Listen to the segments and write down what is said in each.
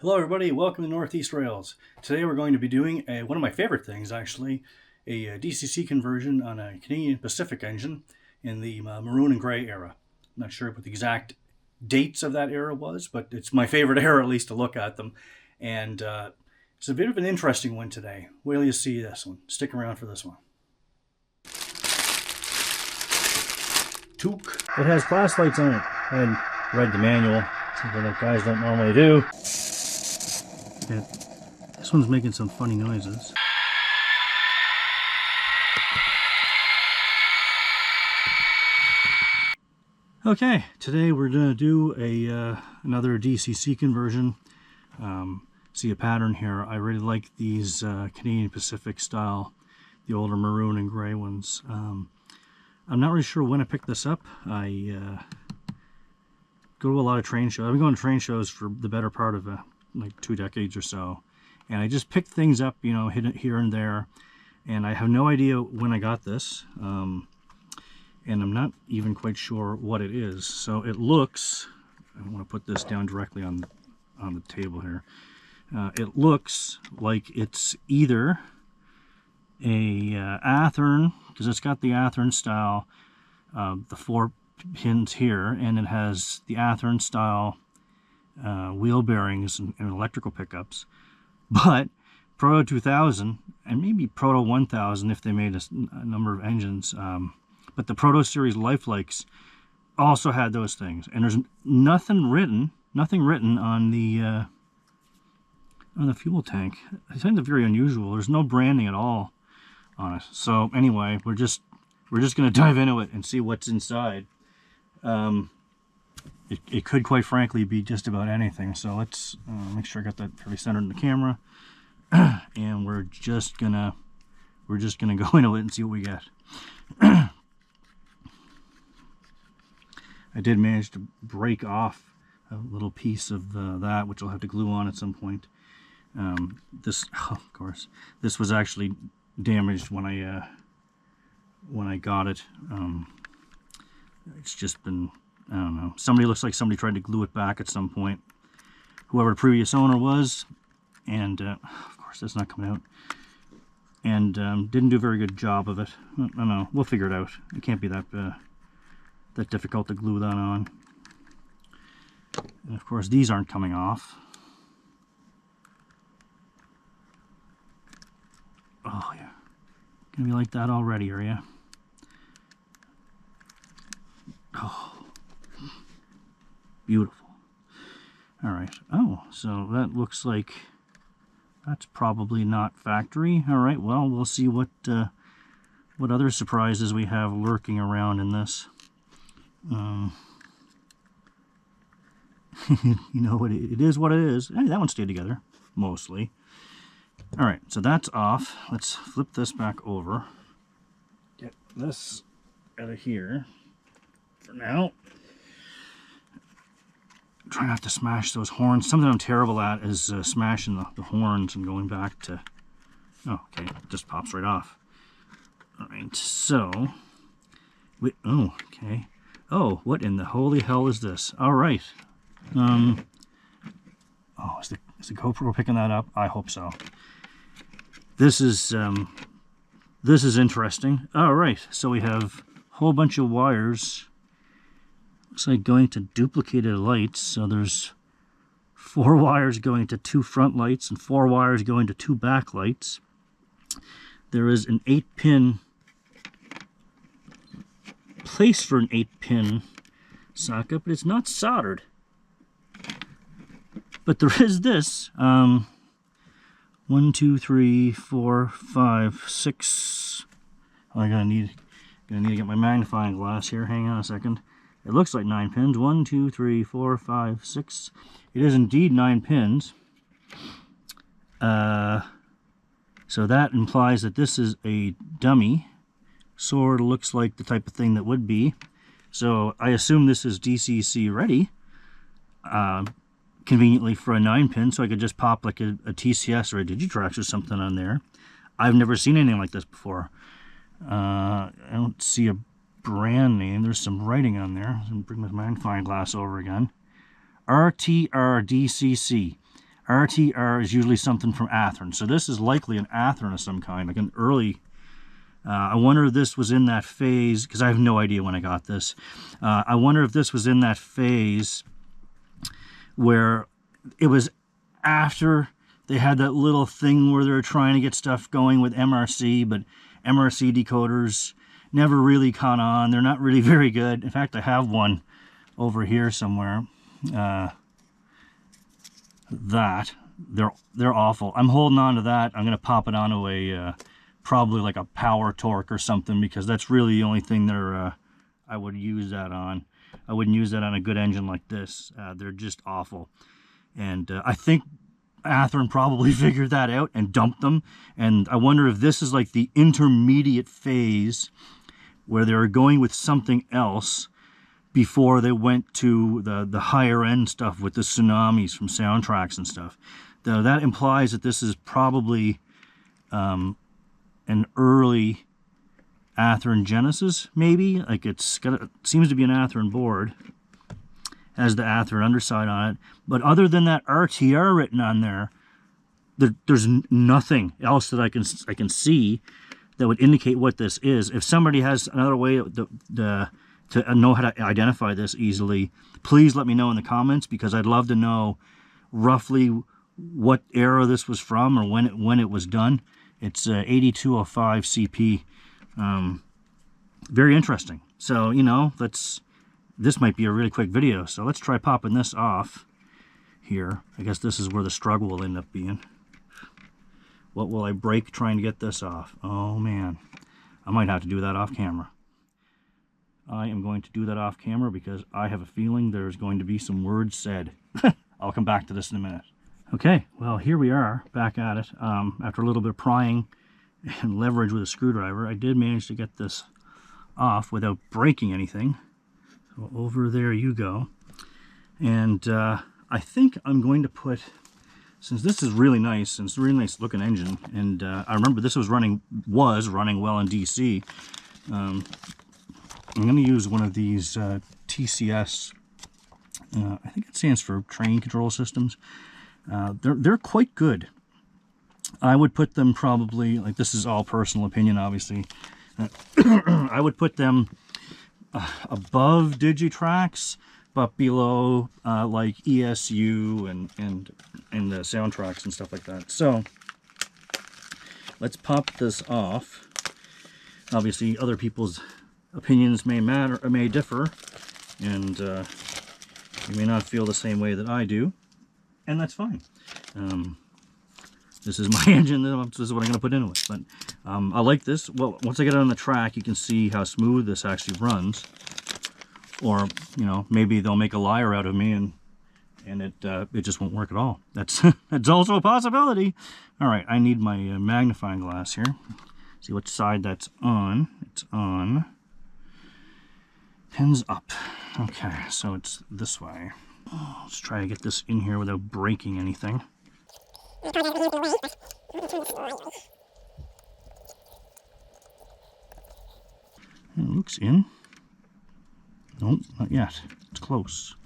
Hello everybody, welcome to Northeast Rails. Today we're going to be doing one of my favorite things actually, a DCC conversion on a Canadian Pacific engine in the maroon and gray era. I'm not sure what the exact dates of that era was, but it's my favorite era at least to look at them. And it's a bit of an interesting one today. Wait till you see this one. Stick around for this one. Took. It has class lights on it. I read the manual, something that guys don't normally do. Yeah, this one's making some funny noises. Okay, today we're going to do another DCC conversion. See a pattern here. I really like these Canadian Pacific style, the older maroon and gray ones. I'm not really sure when I picked this up. I go to a lot of train shows. I've been going to train shows for the better part of like 2 decades or so, and I just picked things up, you know, hit it here and there, and I have no idea when I got this, and I'm not even quite sure what it is. So it looks, I don't want to put this down directly on the table here. It looks like it's either a Athearn, because it's got the Athearn style, the 4 pins here, and it has the Athearn style wheel bearings and electrical pickups. But Proto 2000 and maybe Proto 1000 if they made a number of engines, but the Proto series lifelikes also had those things, and there's nothing written on the fuel tank. I find it very unusual. There's no branding at all on it. So anyway, we're just gonna dive into it and see what's inside. It could quite frankly be just about anything. So let's make sure I got that fairly centered in the camera, and we're just gonna go into it and see what we get. I did manage to break off a little piece of that, which I'll have to glue on at some point. This, of course, this was actually damaged when I got it. It's just been, I don't know. Looks like somebody tried to glue it back at some point. Whoever the previous owner was, and of course that's not coming out. And didn't do a very good job of it. I don't know. We'll figure it out. It can't be that difficult to glue that on. And of course these aren't coming off. Oh yeah, gonna be like that already, are you? Oh. Beautiful. All right. Oh, so that looks like that's probably not factory. All right. Well, we'll see what other surprises we have lurking around in this. You know what it is? What it is. Hey, that one stayed together mostly. All right. So that's off. Let's flip this back over. Get this out of here for now. Try not to smash those horns. Something I'm terrible at is smashing the horns and going back to... Oh, okay, it just pops right off. All right, so... oh, okay. Oh, what in the holy hell is this? All right. Oh, is the GoPro picking that up? I hope so. This is interesting. All right, so we have a whole bunch of wires. Looks like going to duplicated lights. So there's 4 wires going to 2 front lights and 4 wires going to 2 back lights. There is an 8-pin place for an 8-pin socket, but it's not soldered. But there is this 1, 2, 3, 4, 5, 6. Oh, I'm gonna need to get my magnifying glass here. Hang on a second. It looks like 9 pins. 1, 2, 3, 4, 5, 6. It is indeed 9 pins. So that implies that this is a dummy. Sort of looks like the type of thing that would be. So I assume this is DCC ready. Conveniently for a 9-pin, so I could just pop like a TCS or a Digitrax or something on there. I've never seen anything like this before. I don't see a brand name. There's some writing on there. I'm bring my magnifying glass over again. RTR DCC. RTR is usually something from Athearn. So this is likely an Athearn of some kind, like an early... I wonder if this was in that phase, because I have no idea when I got this. I wonder if this was in that phase where it was after they had that little thing where they were trying to get stuff going with MRC, but MRC decoders never really caught on. They're not really very good. In fact, I have one over here somewhere. They're awful. I'm holding on to that. I'm gonna pop it onto a probably like a Power Torque or something, because that's really the only thing that I would use that on. I wouldn't use that on a good engine like this. They're just awful. And I think Athearn probably figured that out and dumped them. And I wonder if this is like the intermediate phase where they were going with something else before they went to the higher end stuff with the tsunamis from soundtracks and stuff. Now, that implies that this is probably an early Athearn Genesis, maybe. Like it seems to be an Athearn board, has the Athearn underside on it. But other than that RTR written on there, there's nothing else that I can see that would indicate what this is. If somebody has another way to know how to identify this easily, please let me know in the comments, because I'd love to know roughly what era this was from or when it was done. It's 8205 CP. Very interesting. So, you know, this might be a really quick video. So let's try popping this off here. I guess this is where the struggle will end up being. What will I break trying to get this off? Oh man, I might have to do that off camera. I am going to do that off camera because I have a feeling there's going to be some words said. I'll come back to this in a minute. Okay, well, here we are back at it. After a little bit of prying and leverage with a screwdriver, I did manage to get this off without breaking anything. So over there you go. And I think I'm going to put, since this is really nice, and it's a really nice looking engine, and I remember this was running well in DC. I'm going to use one of these TCS, I think it stands for Train Control Systems. They're quite good. I would put them probably, like, this is all personal opinion, obviously. I would put them above Digitrax, but below like ESU and the soundtracks and stuff like that. So let's pop this off. Obviously, other people's opinions may matter or may differ, and you may not feel the same way that I do. And that's fine. This is my engine. This is what I'm going to put into it. But I like this. Well, once I get it on the track, you can see how smooth this actually runs. Or, you know, maybe they'll make a liar out of me and it just won't work at all. That's also a possibility. All right, I need my magnifying glass here. See what side that's on. It's on. Pins up. Okay, so it's this way. Let's try to get this in here without breaking anything. It looks in. Nope, not yet. It's close.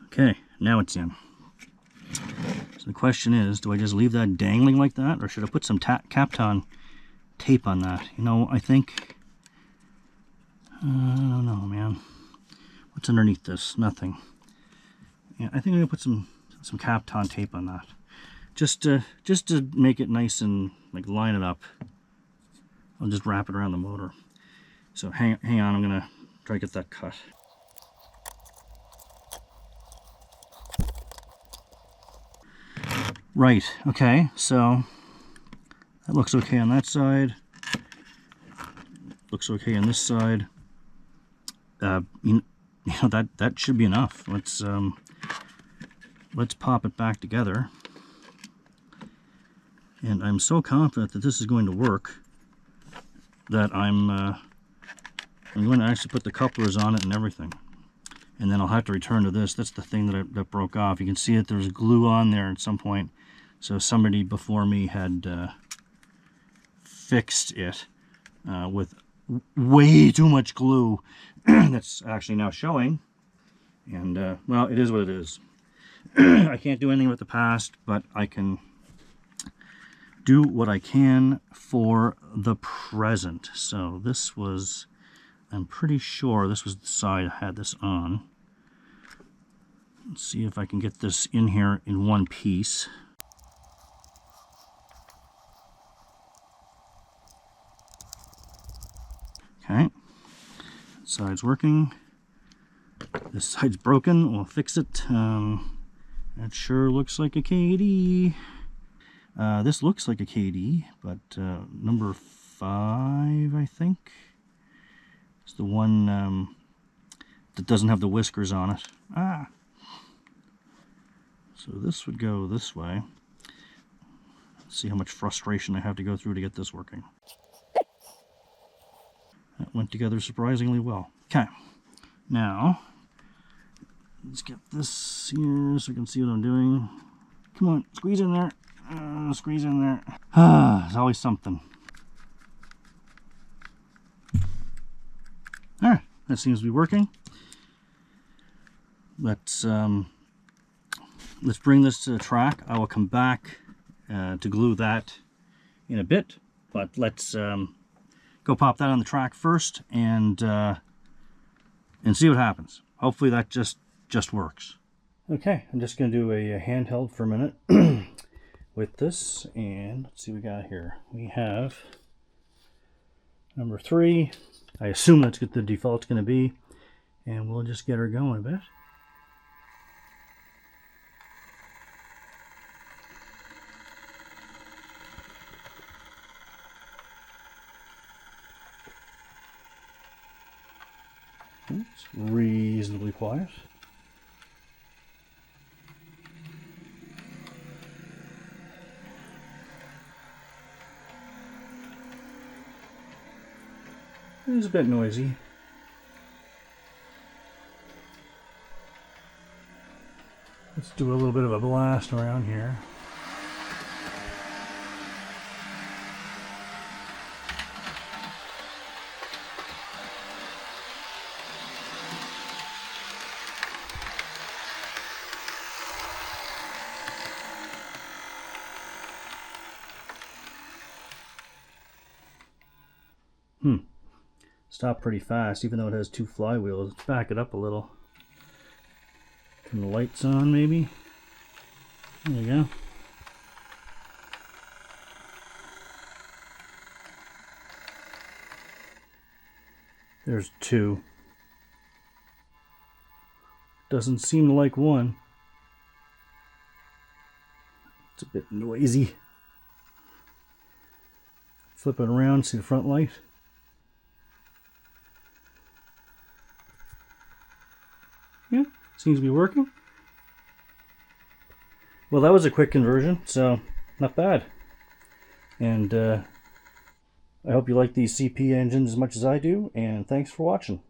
Okay, now it's in. So the question is, do I just leave that dangling like that, or should I put some Kapton tape on that? You know, I think... I don't know, man. What's underneath this? Nothing. Yeah, I think I'm gonna put some Kapton tape on that, just to make it nice and like line it up. I'll just wrap it around the motor. So hang on, I'm gonna try to get that cut. Right. Okay. So that looks okay on that side. Looks okay on this side. You know, that should be enough. Let's pop it back together. And I'm so confident that this is going to work that I'm going to actually put the couplers on it and everything. And then I'll have to return to this. That's the thing that broke off. You can see that there's glue on there at some point. So somebody before me had fixed it with way too much glue. That's actually now showing. And, well, it is what it is. I can't do anything with the past, but I can do what I can for the present. So this was, I'm pretty sure this was the side I had this on. Let's see if I can get this in here in one piece. Okay, that side's working. This side's broken. We'll fix it. That sure looks like a KD. This looks like a KD, but number 5, I think, is the one that doesn't have the whiskers on it. So this would go this way. Let's see how much frustration I have to go through to get this working. That went together surprisingly well. Okay, now let's get this here so we can see what I'm doing. Come on, squeeze in there. Squeeze in there. There's always something. Alright, that seems to be working. Let's bring this to the track. I will come back to glue that in a bit, but let's go pop that on the track first and see what happens. Hopefully that just works. Okay, I'm just going to do a handheld for a minute with this, and let's see what we got here. We have number 3. I assume that's what the default's going to be, and we'll just get her going a bit. It's reasonably quiet. It's a bit noisy. Let's do a little bit of a blast around here. Stop pretty fast, even though it has 2 flywheels. Let's back it up a little. Turn the lights on, maybe. There you go. There's 2. Doesn't seem to like 1. It's a bit noisy. Flip it around, see the front light. Yeah, seems to be working. Well, that was a quick conversion, so not bad. And I hope you like these CP engines as much as I do, and thanks for watching.